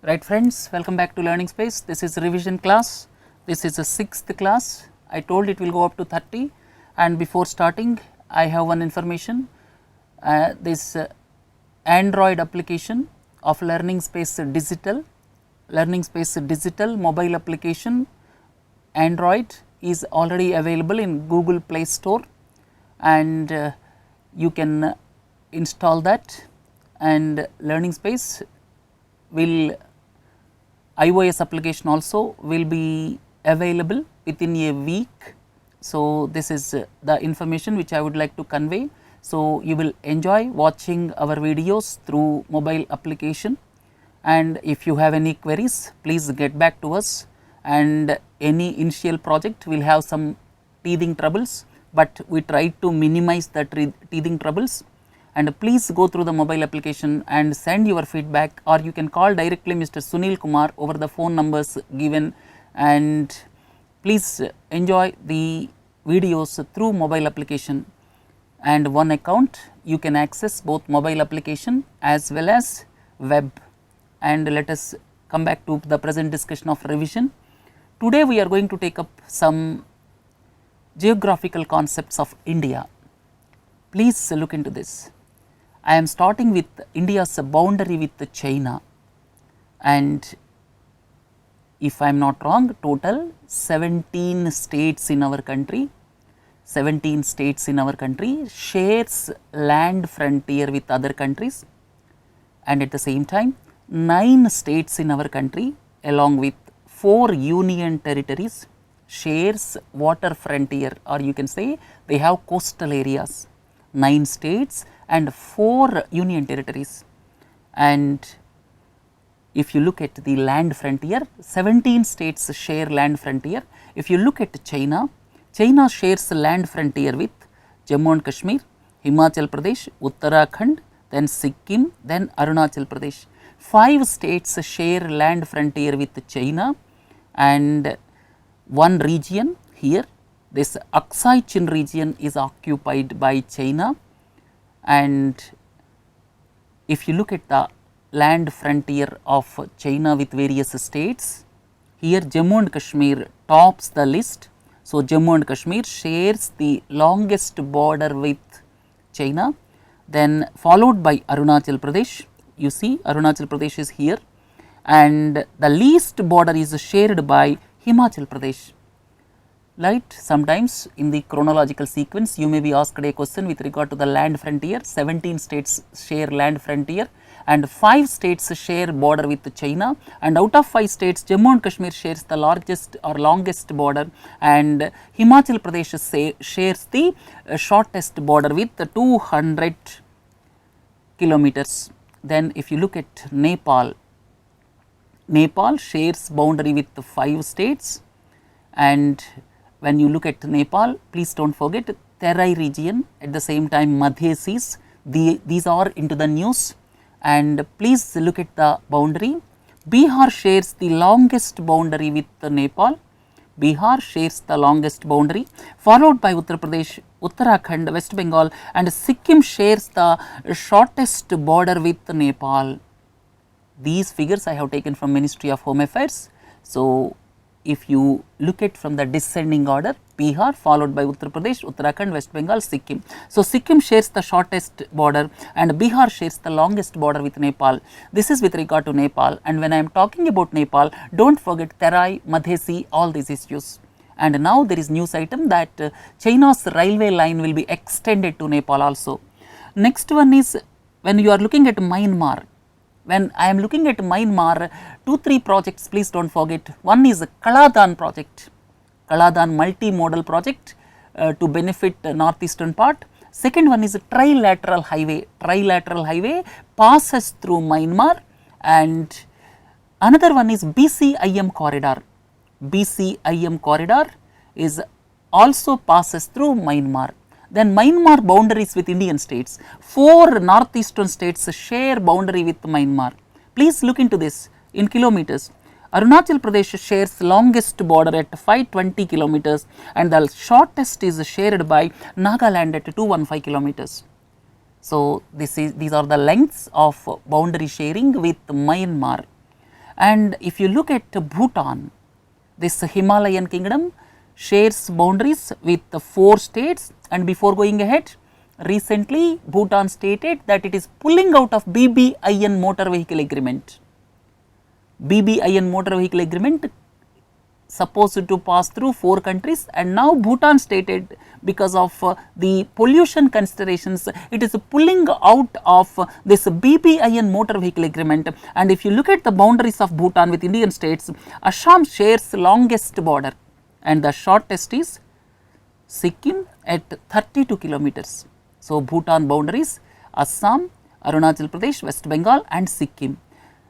Right friends, welcome back to Learning Space. This is revision class. This is a 6th class. I told it will go up to 30, and before starting I have one information. This Android application of Learning Space Digital mobile application Android is already available in Google Play Store, and you can install that, and Learning Space will iOS application also will be available within a week. So, this is the information which I would like to convey. So, you will enjoy watching our videos through mobile application, and if you have any queries, please get back to us. And any initial project will have some teething troubles, but we try to minimize the teething troubles. And please go through the mobile application and send your feedback, or you can call directly Mr. Sunil Kumar over the phone numbers given, and please enjoy the videos through mobile application. And one account you can access both mobile application as well as web. And let us come back to the present discussion of revision. Today we are going to take up some geographical concepts of India. Please look into this. I am starting with India's boundary with China, and if I am not wrong, total 17 states in our country, shares land frontier with other countries, and at the same time 9 states in our country along with 4 union territories shares water frontier, or you can say they have coastal areas. 9 states and 4 union territories. And if you look at the land frontier, 17 states share land frontier. If you look at China, China shares land frontier with Jammu and Kashmir, Himachal Pradesh, Uttarakhand, then Sikkim, then Arunachal Pradesh. 5 states share land frontier with China, and one region here, this Aksai Chin region, is occupied by China. And if you look at the land frontier of China with various states, here Jammu and Kashmir tops the list. So, Jammu and Kashmir shares the longest border with China, then followed by Arunachal Pradesh. You see Arunachal Pradesh is here, and the least border is shared by Himachal Pradesh. Right, sometimes in the chronological sequence you may be asked a question with regard to the land frontier. 17 states share land frontier and 5 states share border with China, and out of 5 states Jammu and Kashmir shares the largest or longest border, and Himachal Pradesh shares the shortest border with 200 kilometers. Then if you look at Nepal, Nepal shares boundary with 5 states, and when you look at Nepal, please do not forget Terai region, at the same time Madhya Seas, these are into the news, and please look at the boundary. Bihar shares the longest boundary with Nepal. Bihar shares the longest boundary, followed by Uttar Pradesh, Uttarakhand, West Bengal, and Sikkim shares the shortest border with Nepal. These figures I have taken from Ministry of Home Affairs. So, if you look at from the descending order, Bihar followed by Uttar Pradesh, Uttarakhand, West Bengal, Sikkim. So, Sikkim shares the shortest border and Bihar shares the longest border with Nepal. This is with regard to Nepal, and when I am talking about Nepal, do not forget Terai, Madhya Sea, all these issues. And now there is news item that China's railway line will be extended to Nepal also. Next one is when you are looking at Myanmar. When I am looking at Myanmar, 2-3 projects, please do not forget. One is Kaladan project, Kaladan multimodal project to benefit northeastern part. Second one is a trilateral highway passes through Myanmar, and another one is BCIM corridor. BCIM corridor is also passes through Myanmar. Then Myanmar boundaries with Indian states. 4 northeastern states share boundary with Myanmar. Please look into this in kilometers. Arunachal Pradesh shares longest border at 520 kilometers, and the shortest is shared by Nagaland at 215 kilometers. So, these are the lengths of boundary sharing with Myanmar. And if you look at Bhutan, this Himalayan kingdom shares boundaries with the 4 states, and before going ahead, recently Bhutan stated that it is pulling out of BBIN motor vehicle agreement. BBIN motor vehicle agreement supposed to pass through 4 countries, and now Bhutan stated because of the pollution considerations, it is pulling out of this BBIN motor vehicle agreement. And if you look at the boundaries of Bhutan with Indian states, Assam shares longest border and the shortest is Sikkim at 32 kilometers. So, Bhutan boundaries Assam, Arunachal Pradesh, West Bengal and Sikkim.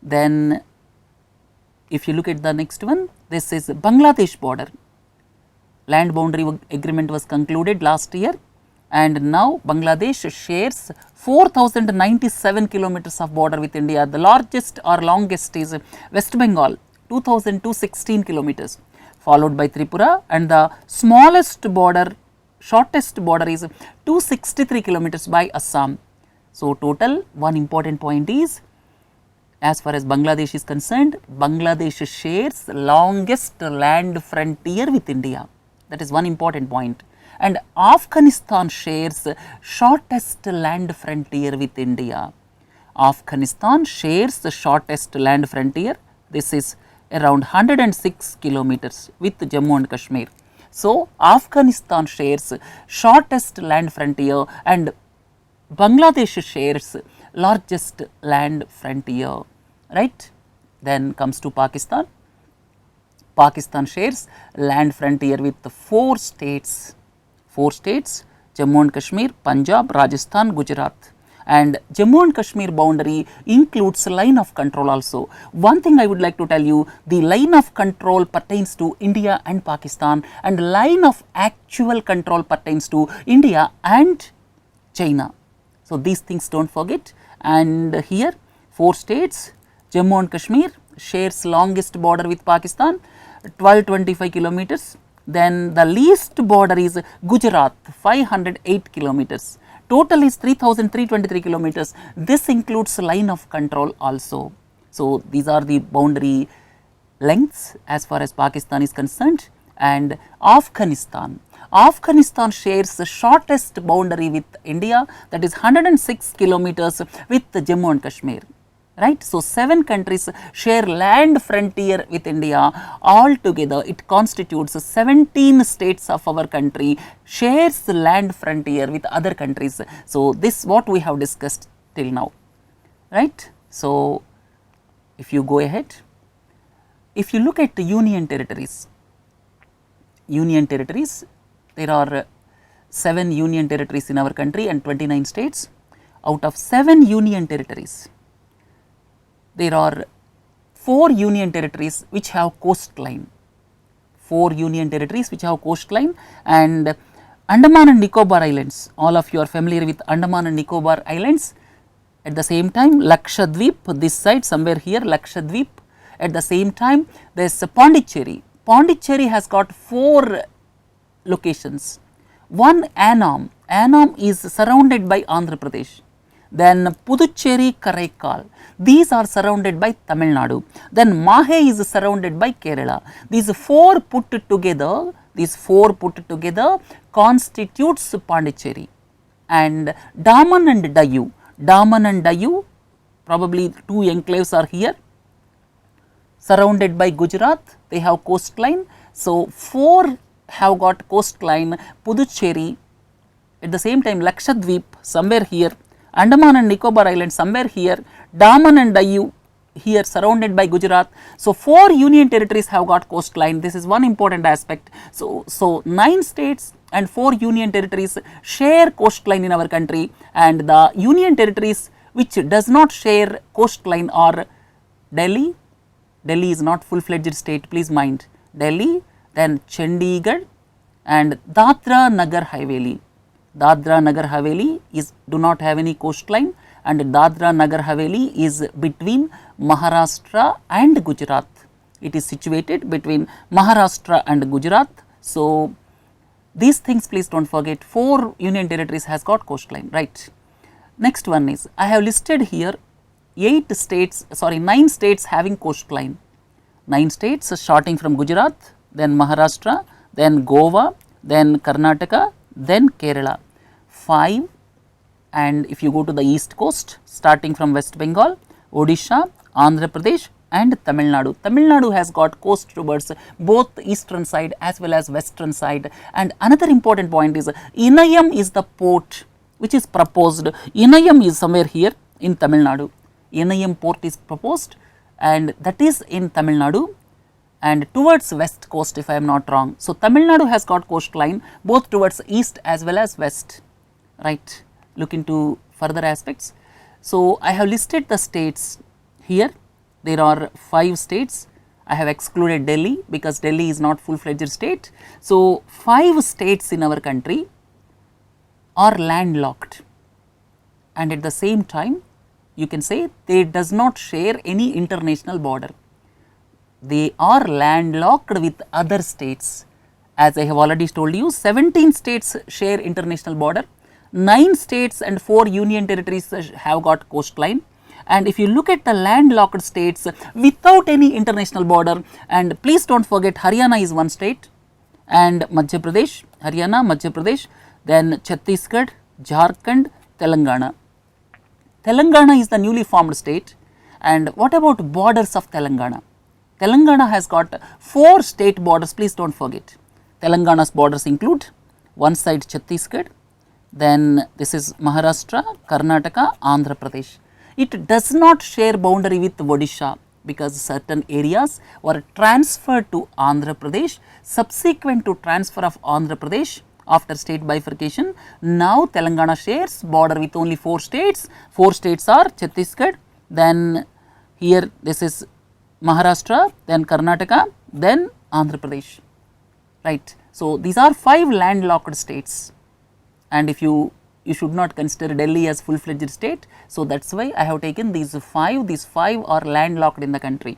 Then if you look at the next one, this is Bangladesh border. Land boundary agreement was concluded last year, and now Bangladesh shares 4097 kilometers of border with India. The largest or longest is West Bengal, 2216 kilometers, followed by Tripura, and the smallest border, shortest border is 263 kilometers by Assam. So, total one important point is, as far as Bangladesh is concerned, Bangladesh shares longest land frontier with India. That is one important point. And Afghanistan shares shortest land frontier with India. Afghanistan shares the shortest land frontier. This is around 106 kilometers with Jammu and Kashmir. So, Afghanistan shares shortest land frontier and Bangladesh shares largest land frontier, right. Then comes to Pakistan. Pakistan shares land frontier with 4 states, Jammu and Kashmir, Punjab, Rajasthan, Gujarat, and Jammu and Kashmir boundary includes line of control also. One thing I would like to tell you, the line of control pertains to India and Pakistan, and line of actual control pertains to India and China. So, these things do not forget. And here 4 states, Jammu and Kashmir shares longest border with Pakistan, 1225 kilometers. Then the least border is Gujarat, 508 kilometers. Total is 3323 kilometers. This includes line of control also. So, these are the boundary lengths as far as Pakistan is concerned. And Afghanistan shares the shortest boundary with India, that is 106 kilometers with Jammu and Kashmir. Right. So, 7 countries share land frontier with India. Altogether, it constitutes 17 states of our country shares land frontier with other countries. So, this is what we have discussed till now, right. So, if you go ahead, if you look at the union territories, there are 7 union territories in our country and 29 states. Out of 7 union territories, there are 4 union territories which have coastline, and Andaman and Nicobar Islands, all of you are familiar with Andaman and Nicobar Islands. At the same time, Lakshadweep, this side somewhere here, Lakshadweep. At the same time, there is Pondicherry. Pondicherry has got 4 locations. One Annam is surrounded by Andhra Pradesh. Then Puducherry, Karaikal, these are surrounded by Tamil Nadu. Then Mahe is surrounded by Kerala. These 4 put together constitutes Pondicherry. And Daman and Dayu, probably 2 enclaves are here, surrounded by Gujarat, they have coastline. So, 4 have got coastline, Puducherry, at the same time Lakshadweep somewhere here, Andaman and Nicobar Islands somewhere here, Daman and Diu here surrounded by Gujarat. So, 4 union territories have got coastline. This is one important aspect. So 9 states and 4 union territories share coastline in our country, and the union territories which does not share coastline are Delhi is not full-fledged state, please mind, Delhi, then Chandigarh and Dadra Nagar Haveli. Dadra Nagar Haveli do not have any coastline, and Dadra Nagar Haveli is between Maharashtra and Gujarat. It is situated between Maharashtra and Gujarat. So, these things please do not forget, 4 union territories has got coastline, right. Next one is, I have listed here 9 states having coastline. 9 states starting from Gujarat, then Maharashtra, then Goa, then Karnataka, then Kerala. 5, and if you go to the east coast starting from West Bengal, Odisha, Andhra Pradesh and Tamil Nadu. Tamil Nadu has got coast towards both eastern side as well as western side. And another important point is Inayam is the port which is proposed. Inayam is somewhere here in Tamil Nadu. Inayam port is proposed and that is in Tamil Nadu and towards west coast if I am not wrong. So, Tamil Nadu has got coastline both towards east as well as west, right. Look into further aspects. So, I have listed the states here. There are 5 states. I have excluded Delhi because Delhi is not full-fledged state. So, 5 states in our country are landlocked and at the same time you can say they does not share any international border. They are landlocked with other states. As I have already told you, 17 states share international border, 9 states and 4 union territories have got coastline. And if you look at the landlocked states without any international border, and please do not forget Haryana is one state and Madhya Pradesh, Haryana, Madhya Pradesh, then Chhattisgarh, Jharkhand, Telangana. Telangana is the newly formed state. And what about borders of Telangana? Telangana has got 4 state borders, please do not forget. Telangana's borders include one side Chhattisgarh, then this is Maharashtra, Karnataka, Andhra Pradesh. It does not share boundary with Odisha because certain areas were transferred to Andhra Pradesh. Subsequent to transfer of Andhra Pradesh after state bifurcation, now Telangana shares border with only 4 states. 4 states are Chhattisgarh, then here this is Maharashtra, then Karnataka, then Andhra Pradesh, right. So, these are 5 landlocked states and if you should not consider Delhi as full-fledged state. So, that is why I have taken these 5 are landlocked in the country,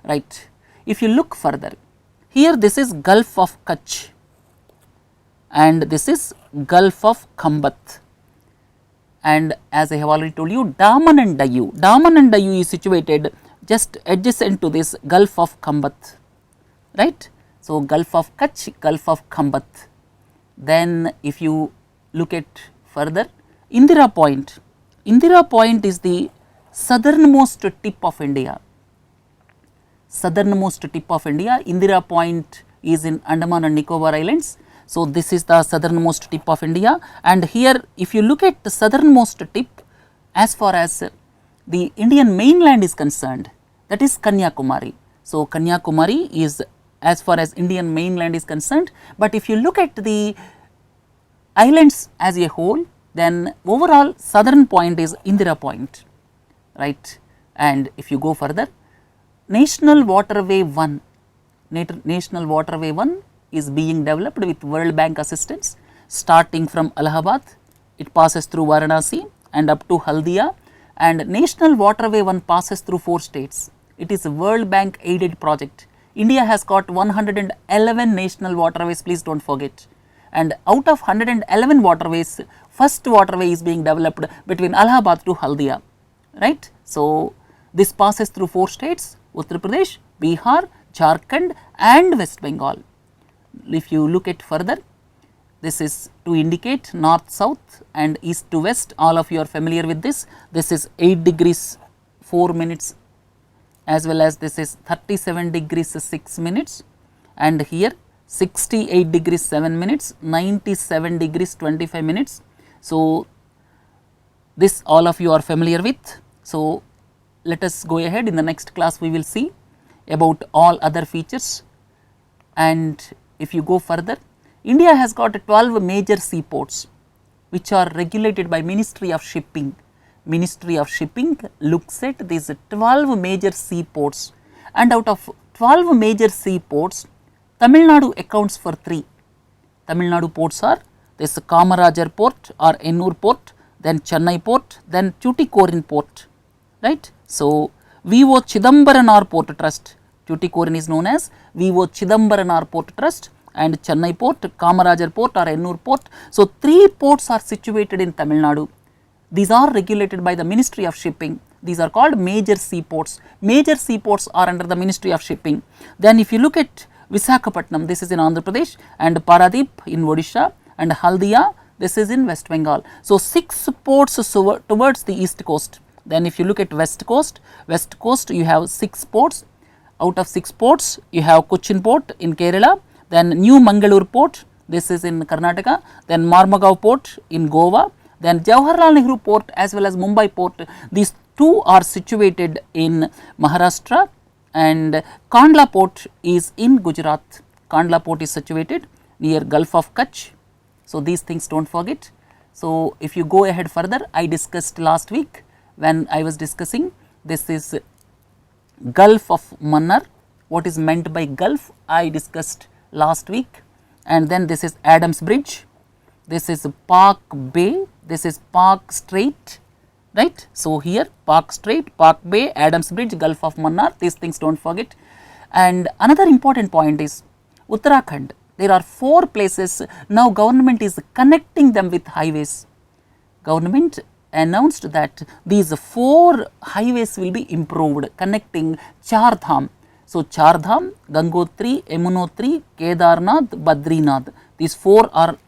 right. If you look further, here this is Gulf of Kutch and this is Gulf of Khambat, and as I have already told you, Daman and Diu is situated just adjacent to this Gulf of Khambat, right. So, Gulf of Kutch, Gulf of Khambat. Then if you look at further, Indira Point is the southernmost tip of India. Indira Point is in Andaman and Nicobar Islands. So, this is the southernmost tip of India, and here if you look at the southernmost tip as far as the Indian mainland is concerned, that is Kanyakumari. So, Kanyakumari is as far as Indian mainland is concerned, but if you look at the islands as a whole, then overall southern point is Indira Point, right. And if you go further, National Waterway 1 is being developed with World Bank assistance starting from Allahabad, it passes through Varanasi and up to Haldia, and National Waterway 1 passes through 4 states. It is a World Bank aided project. India has got 111 national waterways, please do not forget. And out of 111 waterways, first waterway is being developed between Allahabad to Haldia, right. So, this passes through 4 states, Uttar Pradesh, Bihar, Jharkhand and West Bengal. If you look at further, this is to indicate north south and east to west, all of you are familiar with this. This is 8 degrees 4 minutes as well as this is 37 degrees 6 minutes and here 68 degrees 7 minutes, 97 degrees 25 minutes. So, this all of you are familiar with. So, let us go ahead. In the next class we will see about all other features, and if you go further, India has got 12 major seaports which are regulated by Ministry of Shipping. Ministry of Shipping looks at these 12 major seaports, and out of 12 major seaports, Tamil Nadu accounts for 3. Tamil Nadu ports are this Kamarajar port or Ennur port, then Chennai port, then Tuticorin port, right. So, VO Chidambaran Port Trust, Tuticorin is known as VO Chidambaran Port Trust, and Chennai port, Kamarajar port or Ennur port. So, 3 ports are situated in Tamil Nadu. These are regulated by the Ministry of Shipping. these are called major seaports. Major seaports are under the Ministry of Shipping. Then if you look at Visakhapatnam, this is in Andhra Pradesh, and Paradip in Odisha, and Haldia, this is in West Bengal. So 6 ports towards the east coast. Then if you look at west coast you have 6 ports. Out of 6 ports you have Cochin port in Kerala, then New Mangalore port, this is in Karnataka, then Marmagaon port in Goa, then Jawaharlal Nehru port as well as Mumbai port. These 2 are situated in Maharashtra, and Kandla port is in Gujarat. Kandla port is situated near Gulf of Kutch. So these things do not forget. So if you go ahead further, I discussed last week when I was discussing, this is Gulf of Mannar. What is meant by Gulf I discussed last week, and then this is Adams Bridge, this is Park Bay, this is Park Strait, right. So here Park Strait, Park Bay, Adams Bridge, Gulf of Mannar, these things do not forget. And another important point is Uttarakhand. There are 4 places now government is connecting them with highways. Government announced that these 4 highways will be improved connecting Char Dham. So Char Dham, Gangotri, Yamunotri, Kedarnath, Badrinath, these 4 are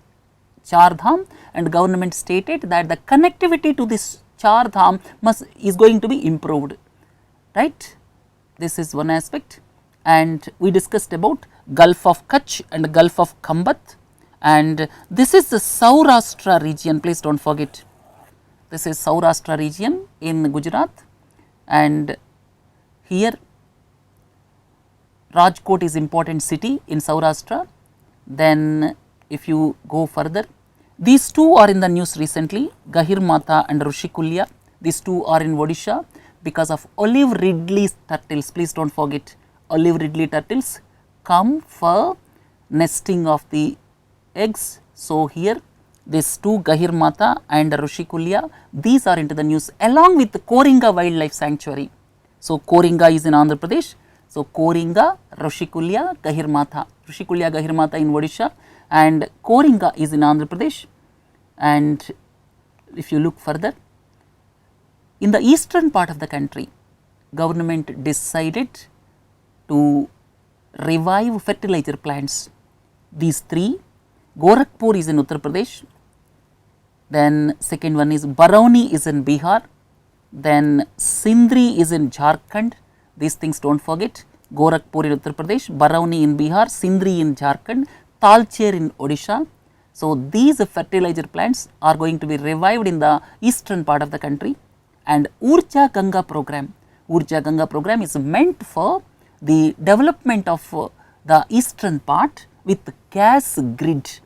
Char Dham, and government stated that the connectivity to this Char Dham is going to be improved, right. This is one aspect. And we discussed about Gulf of Kutch and Gulf of Khambat, and this is the Saurashtra region, please do not forget. This is Saurashtra region in Gujarat, and here Rajkot is important city in Saurashtra. Then if you go further, these 2 are in the news recently, Gahir Mata and Rushikulya. These 2 are in Odisha because of olive ridley turtles, please do not forget. Olive ridley turtles come for nesting of the eggs. So here these 2, Gahir Mata and Rushikulya, these are into the news along with the Koringa Wildlife Sanctuary. So Koringa is in Andhra Pradesh. So Koringa, Rushikulya, Gahir Mata, Rushikulya, Gahir Mata in Odisha, and Koringa is in Andhra Pradesh. And if you look further, in the eastern part of the country, government decided to revive fertilizer plants. These 3, Gorakhpur is in Uttar Pradesh, then second one is Barauni is in Bihar, then Sindri is in Jharkhand. These things do not forget, Gorakhpur in Uttar Pradesh, Barauni in Bihar, Sindri in Jharkhand, Talcher in Odisha. So these fertilizer plants are going to be revived in the eastern part of the country. And Urja Ganga program is meant for the development of the eastern part with gas grid,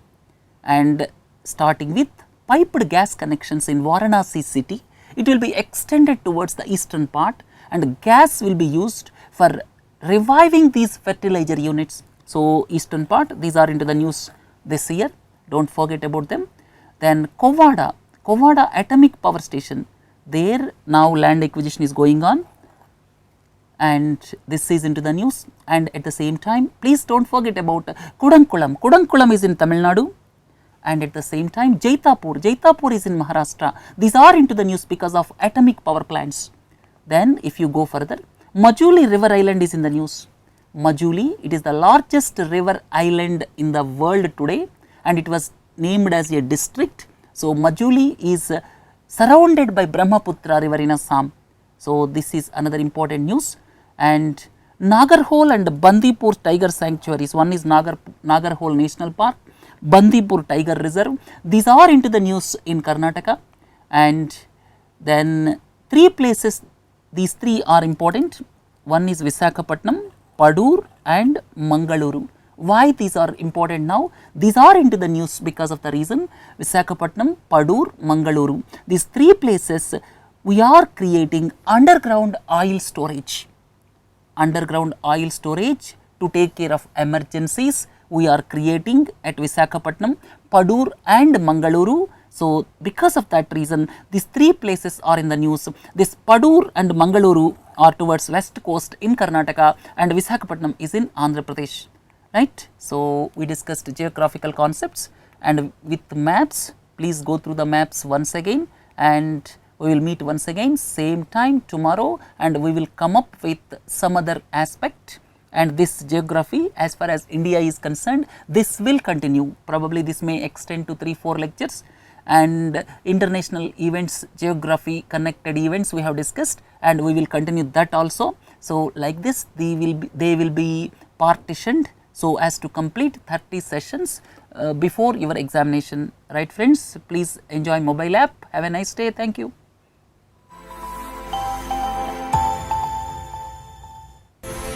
and starting with piped gas connections in Varanasi city, it will be extended towards the eastern part, and gas will be used for reviving these fertilizer units. So eastern part, these are into the news this year, do not forget about them. Then Kovada atomic power station, there now land acquisition is going on, and this is into the news. And at the same time, please do not forget about Kudankulam is in Tamil Nadu, and at the same time Jaitapur is in Maharashtra. These are into the news because of atomic power plants. Then if you go further, Majuli river island is in the news. Majuli, it is the largest river island in the world today, and it was named as a district. So Majuli is surrounded by Brahmaputra river in Assam. So this is another important news. And Nagarhole and Bandipur tiger sanctuaries, one is Nagarhole National Park, Bandipur Tiger Reserve, these are into the news in Karnataka. And then 3 places, these 3 are important, one is Visakhapatnam, Padur and Mangaluru. Why these are important now? These are into the news because of the reason Visakhapatnam, Padur, Mangaluru. These 3 places we are creating underground oil storage. Underground oil storage to take care of emergencies we are creating at Visakhapatnam, Padur and Mangaluru. So because of that reason, these 3 places are in the news. This Padur and Mangaluru are towards west coast in Karnataka, and Visakhapatnam is in Andhra Pradesh, right. So we discussed geographical concepts, and with maps, please go through the maps once again, and we will meet once again same time tomorrow, and we will come up with some other aspect. And this geography, as far as India is concerned, this will continue, probably this may extend to 3-4 lectures, and international events, geography, connected events we have discussed, and we will continue that also. So, like this they will be partitioned so as to complete 30 sessions before your examination, right friends. Please enjoy mobile app. Have a nice day. Thank you.